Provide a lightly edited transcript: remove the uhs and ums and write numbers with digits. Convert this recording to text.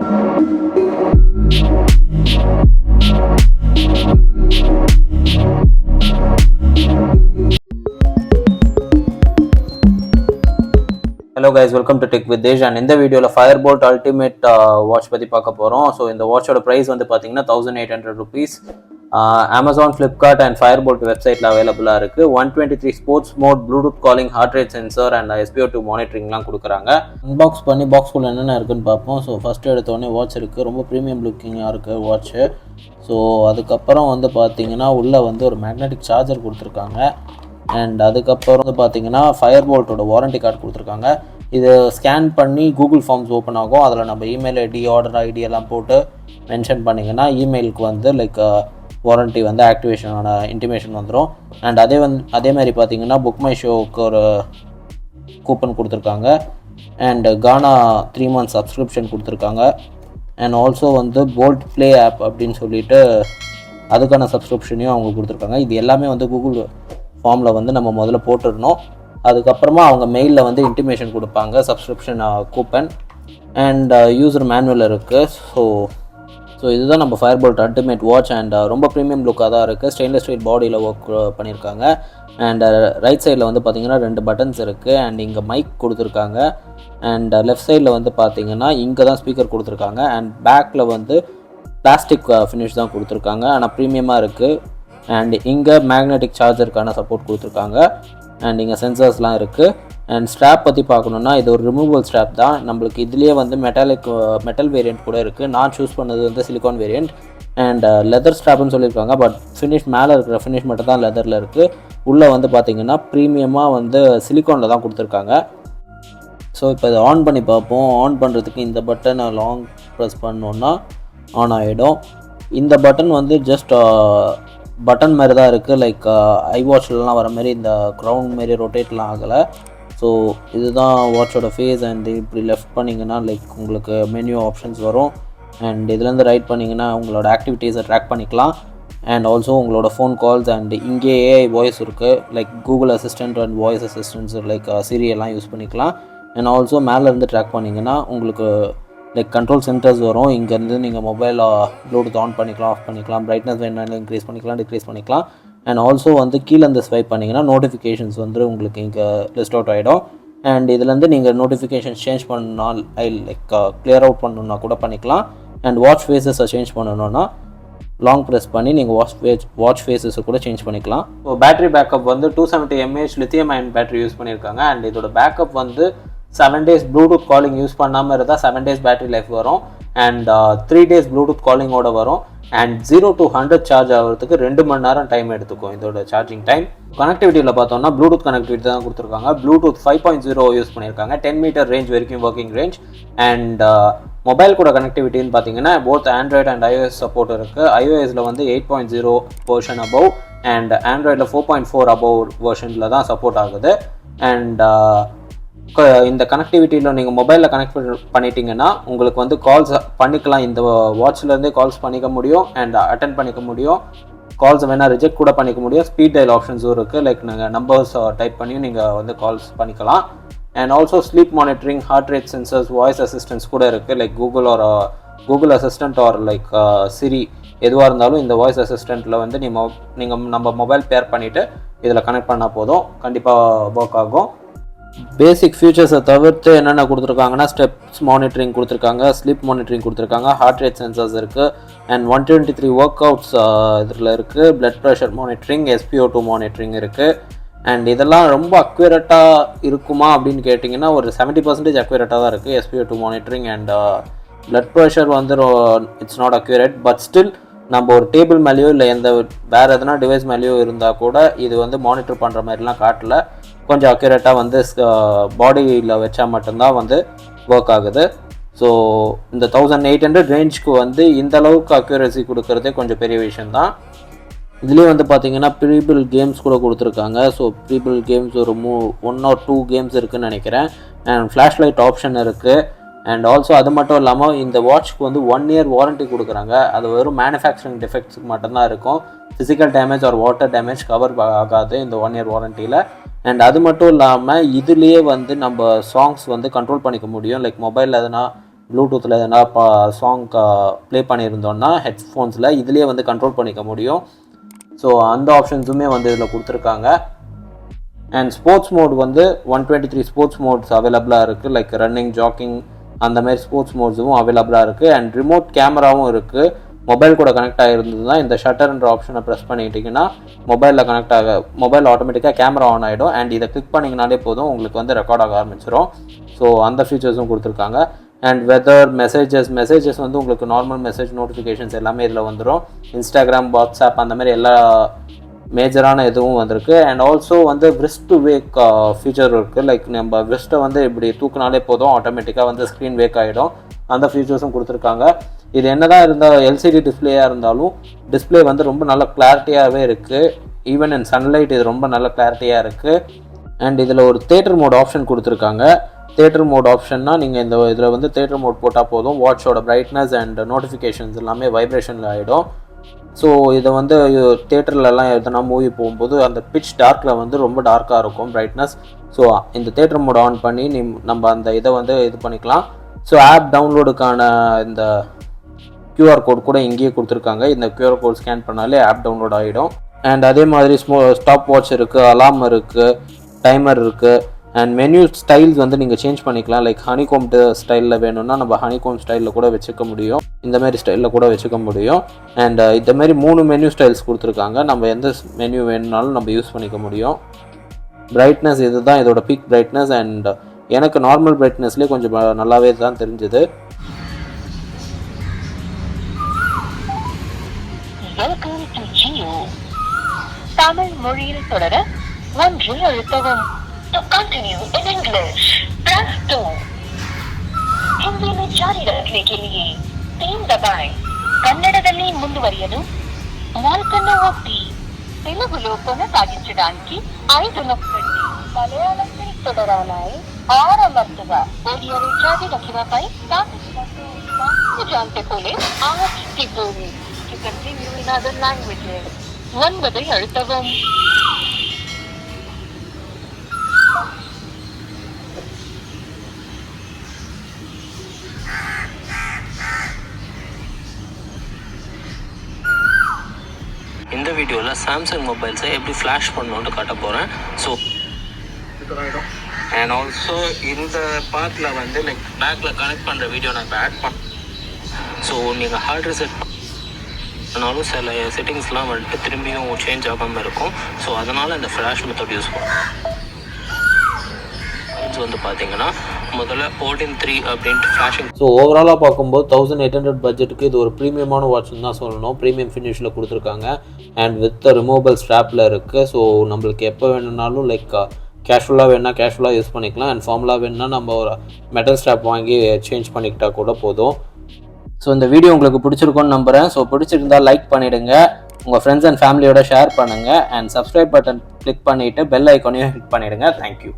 Hello guys, welcome to Tech with Desh, and in the video Fire-Boltt Ultimate watch பத்தி பார்க்க போறோம். So இந்த வாட்சோட price வந்து பார்த்தீங்கன்னா 1800 rupees. Amazon, Flipkart and Fire-Boltt வெப்சைட்ல அவைலபிளாக இருக்குது. 123 sports mode, Bluetooth calling, heart rate sensor and SpO2 மானிட்டரிங்லாம் கொடுக்குறாங்க. அன்பாக்ஸ் பண்ணி பாக்ஸ்குள்ளே என்னென்ன இருக்குன்னு பார்ப்போம். ஸோ ஃபஸ்ட்டு எடுத்தோடனே வாட்ச் இருக்குது, ரொம்ப ப்ரீமியம் லுக்கிங்காக இருக்குது வாட்ச்சு. ஸோ அதுக்கப்புறம் வந்து பார்த்தீங்கன்னா உள்ளே வந்து ஒரு மேக்னெட்டிக் சார்ஜர் கொடுத்துருக்காங்க. அண்ட் அதுக்கப்புறம் வந்து பார்த்தீங்கன்னா Fire-Bolltோட வாரண்டி கார்டு கொடுத்துருக்காங்க. இது ஸ்கேன் பண்ணி கூகுள் ஃபார்ம்ஸ் ஓப்பன் ஆகும். அதில் நம்ம இமெயில் ஐடி, ஆர்டர் ஐடி எல்லாம் போட்டு மென்ஷன் பண்ணிங்கன்னா இமெயிலுக்கு வந்து லைக் வாரண்டி வந்து ஆக்டிவேஷனான இன்டிமேஷன் வந்துடும். அண்ட் அதேமாதிரி பார்த்தீங்கன்னா புக் மை ஷோவுக்கு ஒரு கூப்பன் கொடுத்துருக்காங்க. அண்ட் கானா 3 months சப்ஸ்கிரிப்ஷன் கொடுத்துருக்காங்க. அண்ட் ஆல்சோ வந்து போல்ட் ப்ளே ஆப் அப்படின்னு சொல்லிட்டு அதுக்கான சப்ஸ்கிரிப்ஷனையும் அவங்க கொடுத்துருக்காங்க. இது எல்லாமே வந்து கூகுள் ஃபார்மில் வந்து நம்ம முதல்ல போட்டுடணும். அதுக்கப்புறமா அவங்க மெயிலில் வந்து இன்டிமேஷன் கொடுப்பாங்க, subscription coupon and user manual இருக்குது. ஸோ இதுதான் நம்ம Fire-Boltt அல்டிமேட் வாட்ச். அண்ட் ரொம்ப ப்ரீமியம் லுக்காக தான் இருக்குது. ஸ்டெயின்லெஸ் ஸ்டீல் பாடியில் ஒர்க் பண்ணியிருக்காங்க. அண்ட் ரைட் சைடில் வந்து பார்த்திங்கன்னா 2 buttons இருக்குது. அண்ட் இங்கே மைக் கொடுத்துருக்காங்க. அண்ட் லெஃப்ட் சைடில் வந்து பார்த்திங்கன்னா இங்கே தான் ஸ்பீக்கர் கொடுத்துருக்காங்க. அண்ட் பேக்கில் வந்து பிளாஸ்டிக் ஃபினிஷ் தான் கொடுத்துருக்காங்க, ஆனால் ப்ரீமியமாக இருக்குது. அண்ட் இங்கே மேக்னெட்டிக் சார்ஜருக்கான சப்போர்ட் கொடுத்துருக்காங்க. அண்ட் இங்கே சென்சர்ஸ்லாம் இருக்குது. அண்ட் ஸ்ட்ராப் பற்றி பார்க்கணுன்னா இது ஒரு ரிமூவல் ஸ்ட்ராப் தான். நம்மளுக்கு இதுலேயே வந்து மெட்டல் வேரியண்ட் கூட இருக்குது. நான் சூஸ் பண்ணது வந்து சிலிகான் வேரியண்ட். அண்ட் லெதர் ஸ்ட்ராப்னு சொல்லியிருக்காங்க. பட் ஃபினிஷ் மேலே இருக்கிற ஃபினிஷ் மட்டும் தான் லெதரில் இருக்குது. உள்ளே வந்து பார்த்திங்கன்னா ப்ரீமியமாக வந்து சிலிகானில் தான் கொடுத்துருக்காங்க. ஸோ இப்போ இதை ஆன் பண்ணி பார்ப்போம். ஆன் பண்ணுறதுக்கு இந்த பட்டனை லாங் ப்ரெஸ் பண்ணோன்னா ஆன் ஆகிடும். இந்த பட்டன் வந்து ஜஸ்ட் பட்டன் மாதிரி தான் இருக்குது. லைக் ஐவாட்ச்லாம் வர மாதிரி இந்த க்ரௌண்ட் மாரி ரொட்டேட்லாம் ஆகலை. ஸோ இதுதான் வாட்சோட ஃபேஸ். அண்ட் இப்படி லெஃப்ட் பண்ணிங்கன்னா லைக் உங்களுக்கு மெனு ஆப்ஷன்ஸ் வரும். அண்ட் இதுலேருந்து ரைட் பண்ணிங்கன்னா உங்களோட ஆக்டிவிட்டீஸை ட்ராக் பண்ணிக்கலாம். அண்ட் ஆல்சோ உங்களோட ஃபோன் கால்ஸ் அண்ட் இங்கே ஏஐ வாய்ஸ் இருக்குது. Like Google assistant and voice assistants like Siri எல்லாம் யூஸ் பண்ணிக்கலாம். அண்ட் ஆல்சோ மேலேருந்து ட்ராக் பண்ணிங்கன்னா உங்களுக்கு லைக் கண்ட்ரோல் சென்டர்ஸ் வரும். இங்கேருந்து நீங்கள் மொபைல் ப்ளூடூத் ஆன் பண்ணிக்கலாம், ஆஃப் பண்ணிக்கலாம், பிரைட்னஸ் வேணாலும் இன்க்ரீஸ் பண்ணிக்கலாம், டிக்ரீஸ் பண்ணிக்கலாம். அண்ட் ஆல்சோ வந்து கீழேருந்து ஸ்வைப் பண்ணிங்கன்னா நோட்டிஃபிகேஷன்ஸ் வந்து உங்களுக்கு இங்கே லிஸ்ட் அவுட் ஆகிடும். அண்ட் இதுலேருந்து நீங்கள் நோட்டிஃபிகேஷன்ஸ் சேஞ்ச் பண்ணால் லைக் கிளியர் அவுட் பண்ணணுன்னா கூட பண்ணிக்கலாம். அண்ட் வாட்ச் ஃபேஸஸை சேஞ்ச் பண்ணணுன்னா லாங் ப்ரெஸ் பண்ணி நீங்கள் வாட்ச் ஃபேஸஸை கூட சேஞ்ச் பண்ணிக்கலாம். ஸோ பேட்டரி பேக்கப் வந்து 270 mAh lithium ion battery use பண்ணியிருக்காங்க. அண்ட் இதோட பேக்கப் வந்து 7 days ப்ளூடூத் காலிங் யூஸ் பண்ணாமல் இருந்தால் 7 days பேட்டரி லைஃப் வரும். அண்ட் 3 days ப்ளூடூத் காலிங்கோட வரும். அண்ட் 0 to 100 சார்ஜ் ஆகிறதுக்கு 2 மணி நேரம் டைம் எடுத்துக்கும் இதோட சார்ஜிங் டைம். கனெக்டிவிட்டியில் பார்த்தோம்னா ப்ளூடூத் கனெக்டிவிட்டி தான் கொடுத்துருக்காங்க. ப்ளூடூத் 5.0 யூஸ் பண்ணியிருக்காங்க. 10 meter ரேஞ்ச் வரைக்கும் ஒர்க்கிங் ரேஞ்ச். அண்ட் மொபைல் கூட கனெக்டிவிட்டின்னு பார்த்தீங்கன்னா both Android and iOS support இருக்குது. iOSல வந்து 8.0 வெர்ஷன் அபவ் அண்ட் ஆண்ட்ராய்டில் 4.4 அபவ் வெர்ஷனில் தான் சப்போர்ட் ஆகுது. அண்ட் இந்த கனெக்டிவிட்டியில் நீங்கள் மொபைலில் கனெக்ட் பண்ணிட்டீங்கன்னா உங்களுக்கு வந்து கால்ஸ் பண்ணிக்கலாம். இந்த வாட்ச்லேருந்தே கால்ஸ் பண்ணிக்க முடியும் அண்ட் அட்டென்ட் பண்ணிக்க முடியும். கால்ஸ் வேணால் ரிஜெக்ட் கூட பண்ணிக்க முடியும். ஸ்பீட் டயல் ஆப்ஷன்ஸும் இருக்குது. லைக் நீங்கள் நம்பர்ஸ் டைப் பண்ணி நீங்கள் வந்து கால்ஸ் பண்ணிக்கலாம். And also sleep monitoring, heart rate sensors, voice assistance கூட இருக்குது. Like Google assistant or like Siri எதுவாக இருந்தாலும் இந்த வாய்ஸ் அசிஸ்டண்ட்டில் வந்து நீங்கள் நம்ம மொபைல் பேர் பண்ணிவிட்டு இதில் கனெக்ட் பண்ணால் போதும், கண்டிப்பாக ஒர்க் ஆகும். பேசிக் ஃபியூச்சர்ஸை தவிர்த்து என்னென்ன கொடுத்துருக்காங்கன்னா ஸ்டெப்ஸ் மானிட்டரிங் கொடுத்துருக்காங்க, ஸ்லீப் மானிட்டரிங் கொடுத்துருக்காங்க, ஹார்ட் ரேட் சென்சர்ஸ் இருக்குது. அண்ட் 123 ஒர்க் அவுட்ஸ் இதில் இருக்குது. Blood pressure monitoring, SpO2 monitoring இருக்குது. அண்ட் இதெல்லாம் ரொம்ப அக்யூரேட்டாக இருக்குமா அப்படின்னு கேட்டிங்கன்னா ஒரு 70% அக்யூரேட்டாக தான் இருக்குது SpO2 monitoring. And blood pressure வந்து it's not accurate. But still நம்ம ஒரு டேபிள் மேலேயோ இல்லை வேறு எதனா டிவைஸ் மேலேயோ இருந்தால் கூட இது வந்து மானிட்டர் பண்ணுற மாதிரிலாம் காட்டல. கொஞ்சம் அக்யூரேட்டாக வந்து பாடியில் வச்சா மட்டும்தான் வந்து ஒர்க் ஆகுது. ஸோ இந்த 1800 ரேஞ்சுக்கு வந்து இந்த அளவுக்கு அக்யூரசி கொடுக்குறதே கொஞ்சம் பெரிய விஷயந்தான். இதுலேயே வந்து பார்த்திங்கன்னா ப்ரீபில் கேம்ஸ் கூட கொடுத்துருக்காங்க. ஸோ ப்ரீபில் கேம்ஸ் ஒரு 1 or 2 கேம்ஸ் இருக்குதுன்னு நினைக்கிறேன். அண்ட் ஃப்ளாஷ் லைட் ஆப்ஷன் இருக்குது. அண்ட் ஆல்சோ அது மட்டும் இல்லாமல் இந்த வாட்ச்க்கு வந்து 1 year வாரண்ட்டி கொடுக்குறாங்க. அது வெறும் மேனுஃபேக்சரிங் டிஃபெக்ட்ஸுக்கு மட்டும்தான் இருக்கும். Physical damage R water damage cover ஆகாது இந்த 1 year வாரண்ட்டியில். அண்ட் அது மட்டும் இல்லாமல் இதுலேயே வந்து நம்ம சாங்ஸ் வந்து கண்ட்ரோல் பண்ணிக்க முடியும். லைக் மொபைலில் எதுனா ப்ளூடூத்தில் எதனா சாங் ப்ளே பண்ணியிருந்தோன்னா ஹெட்ஃபோன்ஸில் இதுலேயே வந்து கண்ட்ரோல் பண்ணிக்க முடியும். ஸோ அந்த ஆப்ஷன்ஸுமே வந்து இதில் கொடுத்துருக்காங்க. அண்ட் ஸ்போர்ட்ஸ் மோட் வந்து 123 ஸ்போர்ட்ஸ் மோட்ஸ் அவைலபிளாக இருக்குது. லைக் ரன்னிங், ஜாக்கிங் அந்த மாதிரி ஸ்போர்ட்ஸ் மோட்ஸும் அவைலபிளாக இருக்குது. அண்ட் ரிமோட் கேமராவும் இருக்குது. மொபைல் கூட கனெக்ட் ஆகிருந்ததுன்னா இந்த ஷட்டர்ன்ற ஆப்ஷனை ப்ரெஸ் பண்ணிட்டீங்கன்னா மொபைல் ஆட்டோமேட்டிக்காக கேமரா ஆன் ஆகிடும். அண்ட் இதை கிளிக் பண்ணிங்கனாலே போதும், உங்களுக்கு வந்து ரெக்கார்ட் ஆக ஆரம்பிச்சிடும். ஸோ அந்த ஃபீச்சர்ஸும் கொடுத்துருக்காங்க. அண்ட் வெதர், மெசேஜஸ் வந்து உங்களுக்கு நார்மல் மெசேஜ் நோட்டிஃபிகேஷன்ஸ் எல்லாமே இதில் வந்துடும். இன்ஸ்டாகிராம், வாட்ஸ்அப் அந்த மாதிரி எல்லா மேஜரான இதுவும் வந்திருக்கு. அண்ட் ஆல்சோ வந்து விரிஸ்ட் டு வேக் ஃபீச்சர் இருக்குது. லைக் நம்ம விரிஸ்ட்டை வந்து இப்படி தூக்குனாலே போதும், ஆட்டோமேட்டிக்காக வந்து ஸ்க்ரீன் வேக் ஆகிடும். அந்த ஃபீச்சர்ஸும் கொடுத்துருக்காங்க. இது என்னதான் இருந்தால் எல்சிடி டிஸ்பிளேயாக இருந்தாலும் டிஸ்பிளே வந்து ரொம்ப நல்ல கிளாரிட்டியாகவே இருக்குது. ஈவன் இன் சன்லைட் இது ரொம்ப நல்ல கிளாரிட்டியாக இருக்குது. அண்ட் இதில் ஒரு தியேட்டர் மோட் ஆப்ஷன் கொடுத்துருக்காங்க. தியேட்டர் மோட் ஆப்ஷன்னா நீங்கள் இதில் வந்து தியேட்டர் மோட் போட்டால் போதும், வாட்சோட பிரைட்னஸ் அண்ட் நோட்டிஃபிகேஷன்ஸ் எல்லாமே வைப்ரேஷனில் ஆகிடும். ஸோ இதை வந்து தியேட்டர்லலாம் எதனா மூவி போகும்போது அந்த பிட்ச் டார்க்கில் வந்து ரொம்ப டார்க்காக இருக்கும் பிரைட்னஸ். ஸோ இந்த தியேட்டர் மோட் ஆன் பண்ணி நம்ம அந்த இதை வந்து இது பண்ணிக்கலாம். ஸோ ஆப் டவுன்லோடுக்கான இந்த QR கோட் கூட இங்கேயே கொடுத்துருக்காங்க. இந்த QR கோட் ஸ்கேன் பண்ணாலே ஆப் டவுன்லோட் ஆகிடும். அண்ட் அதே மாதிரி ஸ்டாப் வாட்ச் இருக்குது, அலார்ம் இருக்குது, டைமர் இருக்குது. அண்ட் மெனு ஸ்டைல்ஸ் வந்து நீங்கள் சேஞ்ச் பண்ணிக்கலாம். லைக் ஹனிகோம்டு ஸ்டைலில் வேணும்னா நம்ம ஹனிகோம் ஸ்டைலில் கூட வச்சுக்க முடியும், இந்த மாதிரி ஸ்டைலில் கூட வச்சுக்க முடியும். அண்ட் இந்த மாதிரி 3 மெனு ஸ்டைல்ஸ் கொடுத்துருக்காங்க. நம்ம எந்த மெனு வேணுனாலும் நம்ம யூஸ் பண்ணிக்க முடியும். பிரைட்னஸ் இதுதான் இதோட பீக் பிரைட்னஸ். அண்ட் எனக்கு நார்மல் பிரைட்னஸ்லேயே கொஞ்சம் நல்லாவே தான் தெரிஞ்சுது. தமிழ் மொழியில் தொடர 1 அழுத்தவும். To continue in English, press 2. Hindi में जारी रखने के लिए 3 दबाएं. కన్నడದಲ್ಲಿ ముందువరియను 4 ಒತ್ತಿ. తెలుగులో కొనసాగించడానికి 5 నొక్కండి. మలయాళంలో தொடராനായി 6 అమర్తుക. ఓడియోలో జారీ రखिवाపై సాధించినట్టు जानते పోले 8 टिप्पणी. To continue in other languages 9 அழுத்தவும். இந்த வீடியோவில் சாம்சங் மொபைல்ஸை எப்படி ஃப்ளாஷ் பண்ணணுன்ட்டு காட்ட போகிறேன். ஸோ அண்ட் ஆல்சோ இந்த பார்ட்டில் வந்து லைக் பேக்கில் கனெக்ட் பண்ணுற வீடியோ நான் இப்போ ஆட் பண்ணேன். ஸோ நீங்கள் ஹார்ட் ரிசெட் பண்ணாலும் சில செட்டிங்ஸ்லாம் வந்துட்டு திரும்பியும் சேஞ்ச் ஆகாமல் இருக்கும். ஸோ அதனால் இந்த ஃப்ளாஷ் மெத்தட் யூஸ் பண்ணுவோம். வந்து பார்த்தீங்கன்னா முதல்ல Odin 3 அப்படின்ட்டு ஃப்ளாஷிங். ஸோ ஓவராலாக பார்க்கும்போது 1800 பட்ஜெட்டுக்கு இது ஒரு ப்ரீமியமான வாட்ச்னு தான் சொல்லணும். ப்ரீமியம் ஃபினிஷில் கொடுத்துருக்காங்க. அண்ட் வித் ரிமூவபிள் ஸ்ட்ராப்பில் இருக்குது. ஸோ நம்மளுக்கு எப்போ வேணும்னாலும் லைக் கேஷுவலாக வேணுன்னா கேஷுவலாக யூஸ் பண்ணிக்கலாம். அண்ட் ஃபார்முலாக வேணுன்னா நம்ம ஒரு மெட்டல் ஸ்ட்ராப் வாங்கி சேஞ்ச் பண்ணிக்கிட்டால் கூட போதும். ஸோ இந்த வீடியோ உங்களுக்கு பிடிச்சிருக்கும்னு நம்புகிறேன். ஸோ பிடிச்சிருந்தால் லைக் பண்ணிவிடுங்க, உங்கள் ஃப்ரெண்ட்ஸ் அண்ட் ஃபேமிலியோட ஷேர் பண்ணுங்கள். அண்ட் சப்ஸ்கிரைப் பட்டன் கிளிக் பண்ணிவிட்டு பெல் ஐக்கானையும் ஹிட் பண்ணிவிடுங்க. தேங்க்யூ.